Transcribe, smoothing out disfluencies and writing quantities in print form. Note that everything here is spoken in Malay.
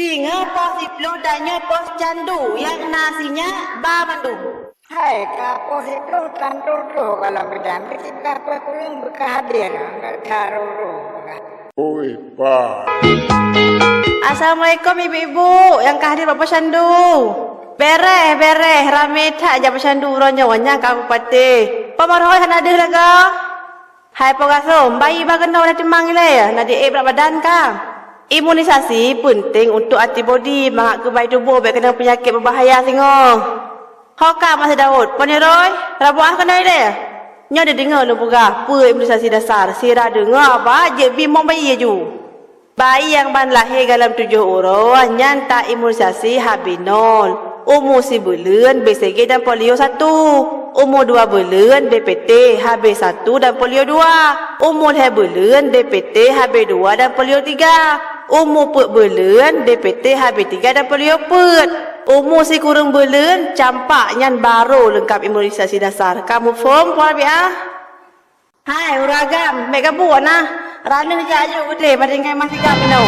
Singa pos iplo danyo pos candu yang nasinya bamandu. Hai, kapos itu tantu tuh kalau berjambi kita kurang berkehadir, nggak taruh. Oi, Pak. Assalamualaikum ibu-ibu yang kehadiran Bapak Syandu. Bereh, rame tak aja Bapak Syandu ronyonya kabupaten. Pemaroy kan ada laga. Hai pengasum, bayi bagenda nak timang le, nak diet berat badan kah? Imunisasi penting untuk antibodi mangak ke bayi tubuh baik kena penyakit berbahaya singo. Hoka Mas Daud, Poniroy, rabuah kena dia. Nya dia dengar lu buka, apa imunisasi dasar, sira dengar apa je bimong bayi je. Bayi yang ban lahir dalam 7 orang nyanta imunisasi habinol. Umur 1 bulan BCG dan polio 1. Umur 2 bulan DPT HB1 dan polio 2. Umur 2 bulan DPT HB2 dan polio 3. Umur 4 bulan DPT HB3 dan polio 4. Umur si kurang bulan campak nyan baru lengkap imunisasi dasar. Kamu faham puan biar? Hai uragam, mega buat nah. Rana ni aja udah pada ingat masih kami no.